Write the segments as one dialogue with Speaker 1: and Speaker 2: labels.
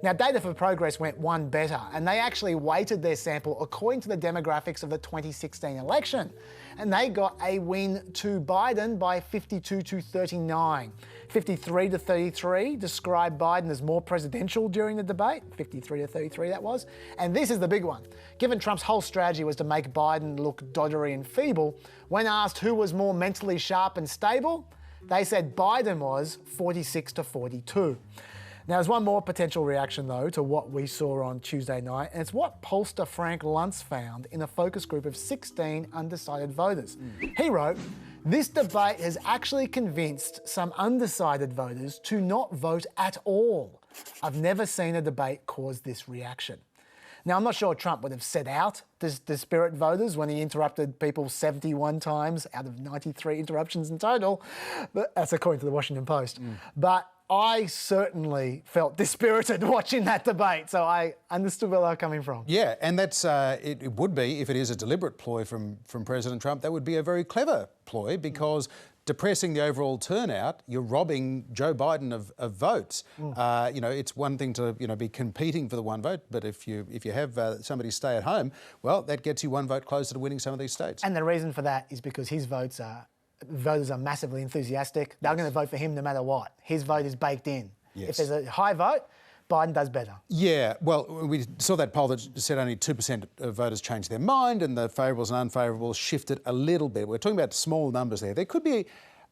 Speaker 1: Now, Data for Progress went one better, and they actually weighted their sample according to the demographics of the 2016 election. And they got a win to Biden by 52 to 39. 53 to 33 described Biden as more presidential during the debate. 53 to 33 that was. And this is the big one. Given Trump's whole strategy was to make Biden look doddery and feeble, when asked who was more mentally sharp and stable, they said Biden was 46 to 42. Now, there's one more potential reaction, though, to what we saw on Tuesday night, and it's what pollster Frank Luntz found in a focus group of 16 undecided voters. He wrote, "This debate has actually convinced some undecided voters to not vote at all. I've never seen a debate cause this reaction." Now, I'm not sure Trump would have set out to dispirit voters when he interrupted people 71 times out of 93 interruptions in total, but that's according to the Washington Post. But I certainly felt dispirited watching that debate, so I understood where they were coming from.
Speaker 2: Yeah, and that's it would be, if it is a deliberate ploy from President Trump, that would be a very clever ploy, because depressing the overall turnout, you're robbing Joe Biden of votes. It's one thing to be competing for the one vote, but if you have somebody stay at home, well, that gets you one vote closer to winning some of these states.
Speaker 1: And the reason for that is because voters are massively enthusiastic. They're going to vote for him no matter what. His vote is baked in.
Speaker 2: Yes.
Speaker 1: If there's a high vote, Biden does better.
Speaker 2: Yeah, well, we saw that poll that said only 2% of voters changed their mind, and the favourables and unfavourables shifted a little bit. We're talking about small numbers there. There could be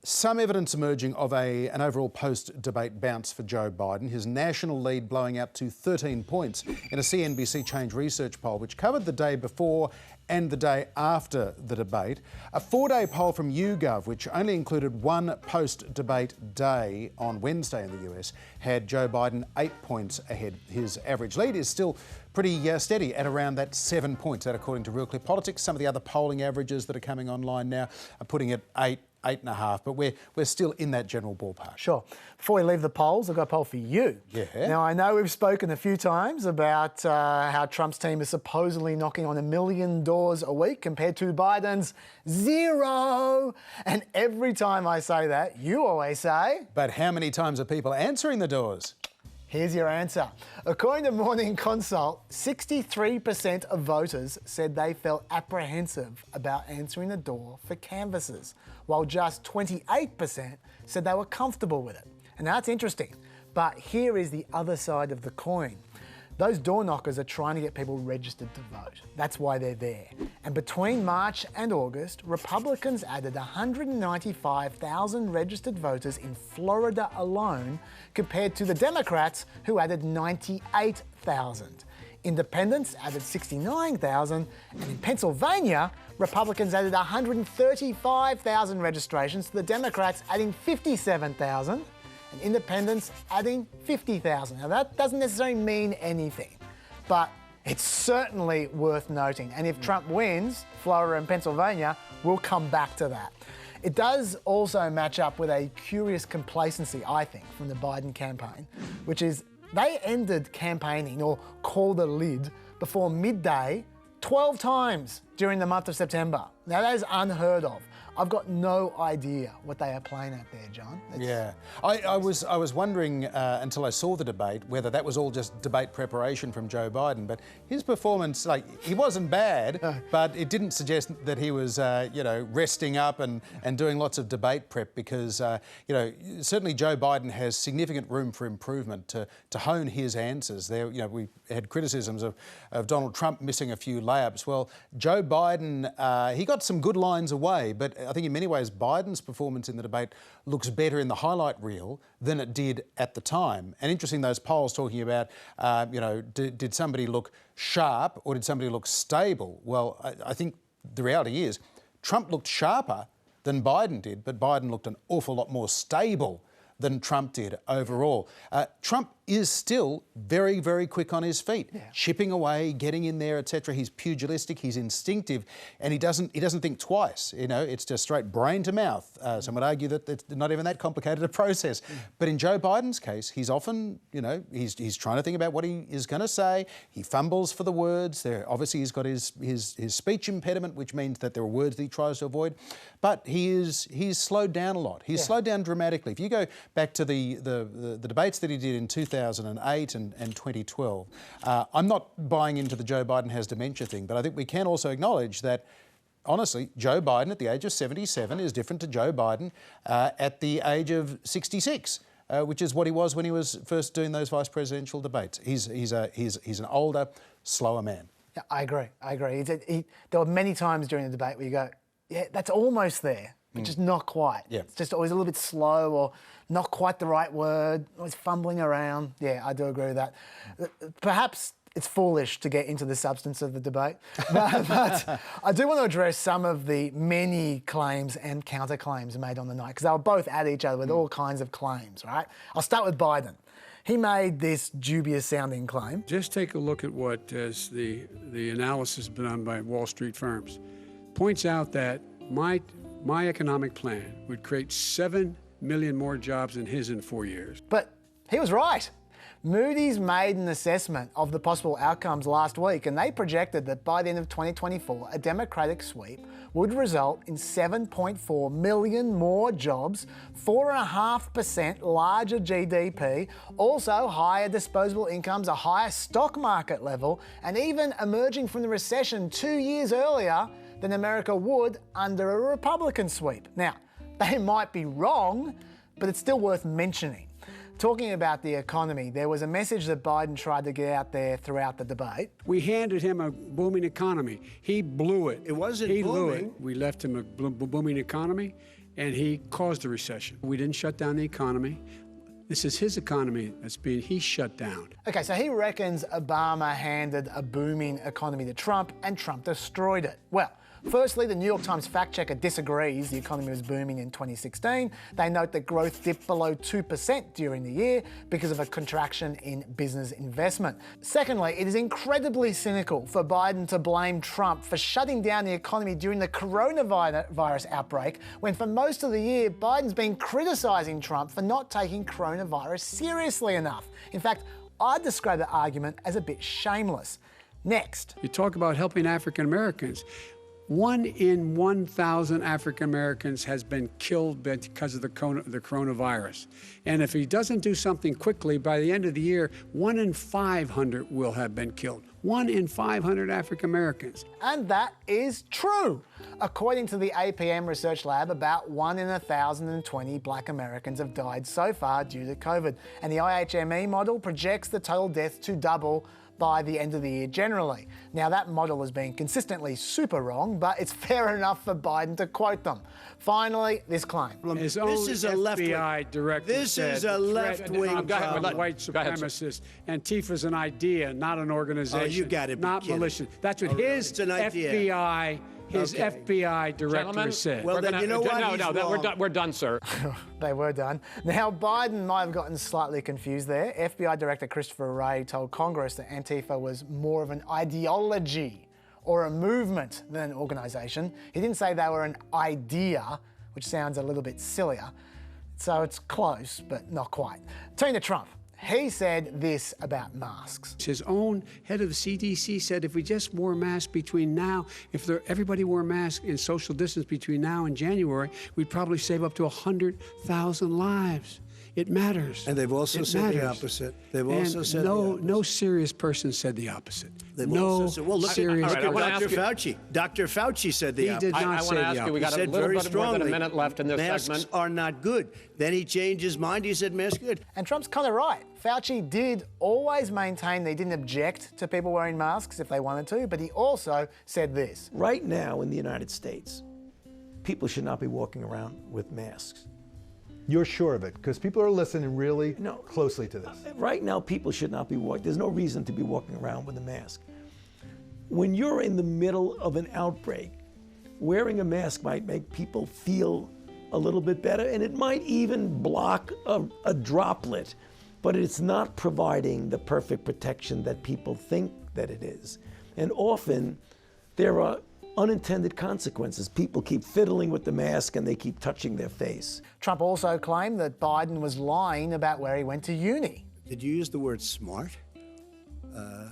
Speaker 2: some evidence emerging of an overall post-debate bounce for Joe Biden, his national lead blowing out to 13 points in a CNBC Change Research poll, which covered the day before and the day after the debate. A 4-day poll from YouGov, which only included one post-debate day on Wednesday in the US, had Joe Biden 8 points ahead. His average lead is still pretty steady at around that 7 points, that according to Real Clear Politics. Some of the other polling averages that are coming online now are putting it 8.5, but we're still in that general ballpark.
Speaker 1: Sure. Before we leave the polls, I've got a poll for you.
Speaker 2: Yeah.
Speaker 1: Now, I know we've spoken a few times about how Trump's team is supposedly knocking on $1 million a week compared to Biden's 0. And every time I say that, you always say...
Speaker 2: But how many times are people answering the doors?
Speaker 1: Here's your answer. According to Morning Consult, 63% of voters said they felt apprehensive about answering the door for canvassers, while just 28% said they were comfortable with it. And that's interesting. But here is the other side of the coin. Those door knockers are trying to get people registered to vote. That's why they're there. And between March and August, Republicans added 195,000 registered voters in Florida alone, compared to the Democrats, who added 98,000. Independents added 69,000, and in Pennsylvania, Republicans added 135,000 registrations to the Democrats, adding 57,000. And independents adding 50,000. Now, that doesn't necessarily mean anything, but it's certainly worth noting. And if Trump wins Florida and Pennsylvania, we'll come back to that. It does also match up with a curious complacency, I think, from the Biden campaign, which is they ended campaigning, or called a lid, before midday 12 times during the month of September. Now, that is unheard of. I've got no idea what they are playing at there, John.
Speaker 2: Yeah, I was wondering until I saw the debate whether that was all just debate preparation from Joe Biden. But his performance, he wasn't bad, but it didn't suggest that he was, resting up and doing lots of debate prep, because, certainly Joe Biden has significant room for improvement to hone his answers. There, we had criticisms of Donald Trump missing a few layups. Well, Joe Biden, he got some good lines away, but I think in many ways Biden's performance in the debate looks better in the highlight reel than it did at the time. And interesting, those polls talking about, did somebody look sharp or did somebody look stable? Well, I think the reality is Trump looked sharper than Biden did, but Biden looked an awful lot more stable than Trump did overall. Trump is still very, very quick on his feet, chipping away, getting in there, etc. He's pugilistic, he's instinctive, and he doesn't think twice. It's just straight brain to mouth. Some would argue that it's not even that complicated a process. But in Joe Biden's case, he's often, he's trying to think about what he is going to say. He fumbles for the words. Obviously, he's got his speech impediment, which means that there are words that he tries to avoid. But he's slowed down a lot. He's slowed down dramatically. If you go back to the debates that he did in 2000. 2008 and 2012. I'm not buying into the Joe Biden has dementia thing, but I think we can also acknowledge that, honestly, Joe Biden at the age of 77 is different to Joe Biden at the age of 66. Which is what he was when he was first doing those vice presidential debates. He's an older, slower man.
Speaker 1: Yeah, I agree. There were many times during the debate where you go, yeah, that's almost there, but just not quite.
Speaker 2: Yeah.
Speaker 1: It's just always a little bit slow or not quite the right word, always fumbling around. Yeah, I do agree with that. Perhaps it's foolish to get into the substance of the debate, but I do want to address some of the many claims and counterclaims made on the night, because they were both at each other with all kinds of claims, right? I'll start with Biden. He made this dubious-sounding claim.
Speaker 3: Just take a look at what the analysis done by Wall Street firms. Points out that my economic plan would create 7 million more jobs than his in 4 years.
Speaker 1: But he was right. Moody's made an assessment of the possible outcomes last week, and they projected that by the end of 2024, a Democratic sweep would result in 7.4 million more jobs, 4.5% larger GDP, also higher disposable incomes, a higher stock market level, and even emerging from the recession 2 years earlier than America would under a Republican sweep. Now, they might be wrong, but it's still worth mentioning. Talking about the economy, there was a message that Biden tried to get out there throughout the debate.
Speaker 3: We handed him a booming economy. He blew it.
Speaker 4: It wasn't
Speaker 3: He blew
Speaker 4: booming.
Speaker 3: it. We left him a booming economy, and he caused a recession. We didn't shut down the economy. This is his economy he shut down.
Speaker 1: Okay, so he reckons Obama handed a booming economy to Trump, and Trump destroyed it. Well, firstly, the New York Times fact checker disagrees the economy was booming in 2016. They note that growth dipped below 2% during the year because of a contraction in business investment. Secondly, it is incredibly cynical for Biden to blame Trump for shutting down the economy during the coronavirus outbreak, when for most of the year, Biden's been criticising Trump for not taking coronavirus seriously enough. In fact, I'd describe the argument as a bit shameless. Next.
Speaker 3: You talk about helping African Americans. 1 in 1,000 African Americans has been killed because of the coronavirus. And if he doesn't do something quickly, by the end of the year, 1 in 500 will have been killed. 1 in 500 African Americans.
Speaker 1: And that is true. According to the APM Research Lab, about 1 in 1,020 Black Americans have died so far due to COVID. And the IHME model projects the total deaths to double by the end of the year generally. Now, that model has been consistently super wrong, but it's fair enough for Biden to quote them. Finally, this claim.
Speaker 3: His own
Speaker 4: This is a left-wing.
Speaker 3: FBI director
Speaker 4: This
Speaker 3: said
Speaker 4: is a left-wing problem.
Speaker 3: white supremacists. Antifa's an idea, not an organization.
Speaker 4: Oh, you gotta be
Speaker 3: not
Speaker 4: kidding.
Speaker 3: malicious. That's what his
Speaker 4: It's an idea.
Speaker 3: FBI director
Speaker 5: Gentlemen,
Speaker 3: said.
Speaker 4: Well, then you know what? He's wrong.
Speaker 5: we're done, sir.
Speaker 1: They were done. Now, Biden might have gotten slightly confused there. FBI Director Christopher Wray told Congress that Antifa was more of an ideology or a movement than an organisation. He didn't say they were an idea, which sounds a little bit sillier. So it's close, but not quite. Turning to Trump. He said this about masks.
Speaker 3: His own head of the CDC said if we just wore masks between now, everybody wore masks in social distance between now and January, we'd probably save up to 100,000 lives. It matters.
Speaker 4: And they've also said the opposite. They've also said the opposite.
Speaker 3: No serious person said the opposite.
Speaker 4: They've
Speaker 3: no
Speaker 4: also said, well, look
Speaker 3: serious
Speaker 4: at
Speaker 5: I wanna
Speaker 4: Dr.
Speaker 5: ask you-
Speaker 4: Fauci. Dr. Fauci said the
Speaker 3: He
Speaker 4: opposite.
Speaker 3: did not
Speaker 5: I
Speaker 3: say
Speaker 5: want to
Speaker 3: the
Speaker 5: ask you, we
Speaker 3: opposite.
Speaker 5: got a
Speaker 4: Said
Speaker 5: little
Speaker 4: very
Speaker 5: bit more than a
Speaker 4: strongly,
Speaker 5: minute left in this
Speaker 4: masks
Speaker 5: segment.
Speaker 4: are not good. Then he changed his mind. He said masks good.
Speaker 1: And Trump's kind of right. Fauci did always maintain they didn't object to people wearing masks if they wanted to, but he also said this.
Speaker 6: Right now in the United States, people should not be walking around with masks.
Speaker 7: You're sure of it? Because people are listening really
Speaker 6: No.
Speaker 7: closely to this.
Speaker 6: Right now, people should not be walking. There's no reason to be walking around with a mask. When you're in the middle of an outbreak, wearing a mask might make people feel a little bit better, and it might even block a droplet, but it's not providing the perfect protection that people think that it is. And often, there are unintended consequences. People keep fiddling with the mask and they keep touching their face.
Speaker 1: Trump also claimed that Biden was lying about where he went to uni.
Speaker 4: Did you use the word smart?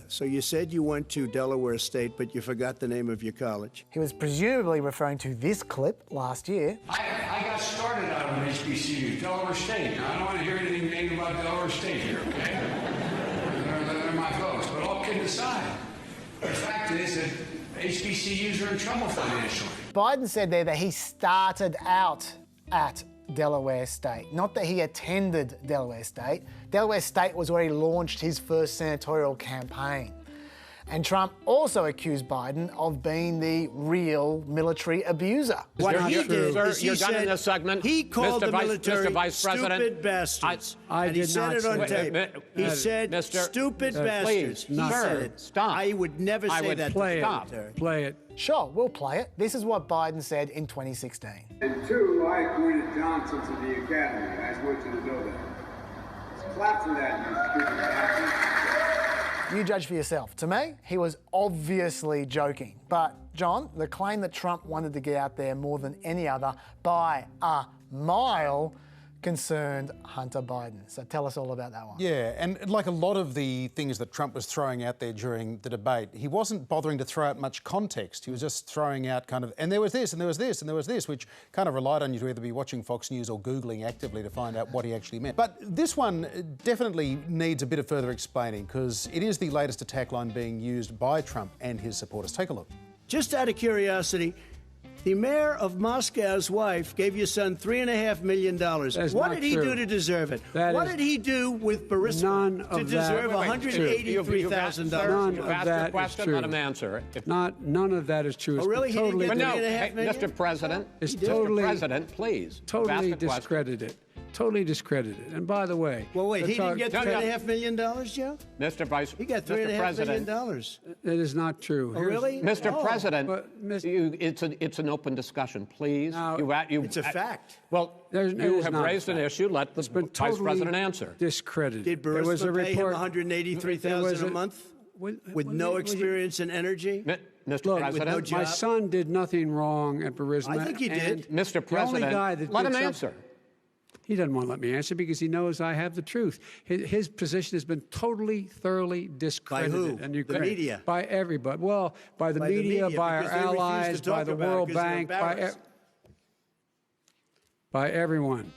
Speaker 4: So you said you went to Delaware State, but you forgot the name of your college.
Speaker 1: He was presumably referring to this clip last year.
Speaker 3: I got started out of HBCU, Delaware State. Now, I don't want to hear anything negative about Delaware State here, okay? can decide. The fact is that HBCUs are in trouble financially.
Speaker 1: Biden said there that he started out at Delaware State, not that he attended Delaware State. Delaware State was where he launched his first senatorial campaign. And Trump also accused Biden of being the real military abuser.
Speaker 4: What he did
Speaker 5: Sir,
Speaker 4: is he
Speaker 5: you're done
Speaker 4: said
Speaker 5: in this segment.
Speaker 4: he called
Speaker 5: Mr.
Speaker 4: the military
Speaker 5: Mr. Vice President,
Speaker 4: stupid bastards.
Speaker 3: I
Speaker 4: and he
Speaker 3: did
Speaker 4: said
Speaker 3: not
Speaker 4: it on
Speaker 3: say
Speaker 4: tape.
Speaker 3: that.
Speaker 4: He said
Speaker 5: Mr.
Speaker 4: stupid
Speaker 3: Please,
Speaker 4: bastards. He
Speaker 3: not
Speaker 4: said
Speaker 5: sir,
Speaker 4: it.
Speaker 5: stop.
Speaker 4: I would never
Speaker 5: I
Speaker 4: say
Speaker 5: would
Speaker 4: that
Speaker 3: Play
Speaker 4: to
Speaker 3: it.
Speaker 4: the military.
Speaker 3: Play it.
Speaker 1: Sure, we'll play it. This is what Biden said in 2016.
Speaker 8: And two, I appointed Johnson to the academy. I just want you to know that. Clap for that, you stupid bastard.
Speaker 1: You judge for yourself. To me, he was obviously joking. But, John, the claim that Trump wanted to get out there more than any other by a mile concerned Hunter Biden. So tell us all about that one.
Speaker 2: Yeah, and like a lot of the things that Trump was throwing out there during the debate, he wasn't bothering to throw out much context. He was just throwing out kind of, and there was this, and there was this, and there was this, which kind of relied on you to either be watching Fox News or Googling actively to find out what he actually meant. But this one definitely needs a bit of further explaining because it is the latest attack line being used by Trump and his supporters. Take a look.
Speaker 4: Just out of curiosity, the mayor of Moscow's wife gave your son $3.5 million.
Speaker 3: That's
Speaker 4: What
Speaker 3: not
Speaker 4: did he
Speaker 3: true.
Speaker 4: do to deserve it?
Speaker 3: That
Speaker 4: What
Speaker 3: is
Speaker 4: did he do with Burisma
Speaker 3: none
Speaker 4: to
Speaker 3: of that-
Speaker 4: deserve
Speaker 3: Wait,
Speaker 4: $183,000?
Speaker 3: None
Speaker 5: You've
Speaker 3: of
Speaker 5: asked
Speaker 3: that
Speaker 5: a
Speaker 3: is
Speaker 5: question,
Speaker 3: true.
Speaker 5: let him answer. If,
Speaker 3: None of that is true.
Speaker 4: Oh,
Speaker 3: It's
Speaker 4: really?
Speaker 3: been
Speaker 4: He didn't
Speaker 3: totally
Speaker 4: get
Speaker 5: but no,
Speaker 4: $3.5 million?
Speaker 5: Mr. President,
Speaker 3: It's
Speaker 5: Mr.
Speaker 3: totally-
Speaker 5: President, please. You've
Speaker 3: totally
Speaker 5: asked a question.
Speaker 3: discredited. Totally discredited. And by the way,
Speaker 4: Well, wait, he didn't get
Speaker 5: No, no.
Speaker 4: $3.5 million, Joe?
Speaker 5: Mr. Vice,
Speaker 4: He got
Speaker 5: Mr.
Speaker 4: $3.5
Speaker 5: President,
Speaker 4: million.
Speaker 3: that is not true.
Speaker 4: Oh,
Speaker 3: Here's-
Speaker 4: really?
Speaker 5: Mr.
Speaker 4: Oh.
Speaker 5: President,
Speaker 3: But, Mr.
Speaker 5: it's an open discussion, please.
Speaker 3: Now,
Speaker 4: It's a fact.
Speaker 5: Well,
Speaker 3: There's- it
Speaker 5: you
Speaker 3: is
Speaker 5: have
Speaker 3: not a
Speaker 5: raised an
Speaker 3: fact.
Speaker 5: issue. Let the
Speaker 3: It's been
Speaker 5: Vice
Speaker 3: totally
Speaker 5: President answer.
Speaker 3: discredited.
Speaker 4: Did
Speaker 3: There was a
Speaker 4: Burisma pay him
Speaker 3: report.
Speaker 4: $183,000 a month with no experience in energy?
Speaker 5: Mr.
Speaker 3: Look,
Speaker 5: President,
Speaker 4: no
Speaker 3: my
Speaker 4: job?
Speaker 3: son did nothing wrong at Burisma.
Speaker 4: I think he did.
Speaker 3: and
Speaker 5: Mr.
Speaker 3: the only
Speaker 5: President,
Speaker 3: guy that
Speaker 5: let
Speaker 3: did
Speaker 5: him
Speaker 3: something-
Speaker 5: answer.
Speaker 3: He doesn't want to let me answer because he knows I have the truth. His position has been totally, thoroughly discredited.
Speaker 4: who?
Speaker 3: And
Speaker 4: The media?
Speaker 3: By everybody. Well, by the
Speaker 4: By the
Speaker 3: media,
Speaker 4: media,
Speaker 3: by our
Speaker 4: because they refuse to
Speaker 3: allies, by
Speaker 4: talk
Speaker 3: the
Speaker 4: about it
Speaker 3: World
Speaker 4: because they're
Speaker 3: Bank,
Speaker 4: embarrassed.
Speaker 3: by everyone.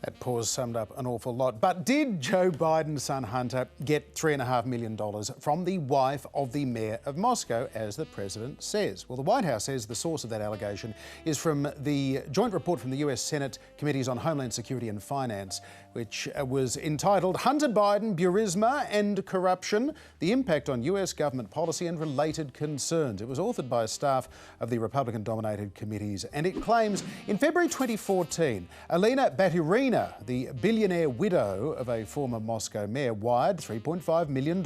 Speaker 2: That pause summed up an awful lot. But did Joe Biden's son Hunter get $3.5 million from the wife of the mayor of Moscow, as the president says? Well, the White House says the source of that allegation is from the joint report from the US Senate Committees on Homeland Security and Finance, which was entitled Hunter Biden, Burisma and Corruption, the Impact on US Government Policy and Related Concerns. It was authored by staff of the Republican-dominated committees, and it claims in February 2014, Alina Baturina, the billionaire widow of a former Moscow mayor, wired $3.5 million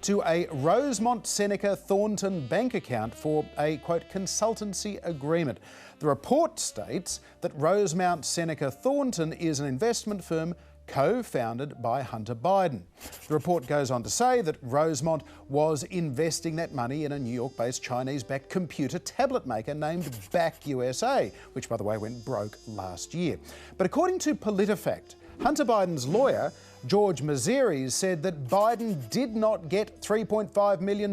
Speaker 2: to a Rosemont Seneca Thornton bank account for a, quote, consultancy agreement. The report states that Rosemount Seneca Thornton is an investment firm co-founded by Hunter Biden. The report goes on to say that Rosemont was investing that money in a New York-based Chinese-backed computer tablet maker named Back USA, which, by the way, went broke last year. But according to PolitiFact, Hunter Biden's lawyer, George Mazzeri, said that Biden did not get $3.5 million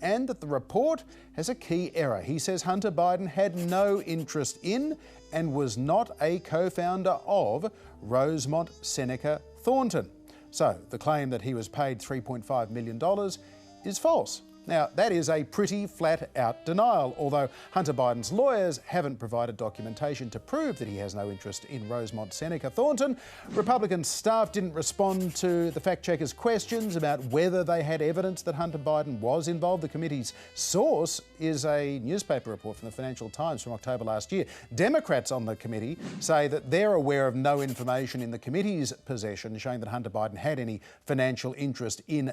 Speaker 2: and that the report has a key error. He says Hunter Biden had no interest in and was not a co-founder of Rosemont Seneca Thornton. So the claim that he was paid $3.5 million is false. Now, that is a pretty flat-out denial, although Hunter Biden's lawyers haven't provided documentation to prove that he has no interest in Rosemont Seneca Thornton. Republican staff didn't respond to the fact-checkers' questions about whether they had evidence that Hunter Biden was involved. The committee's source is a newspaper report from the Financial Times from October last year. Democrats on the committee say that they're aware of no information in the committee's possession showing that Hunter Biden had any financial interest in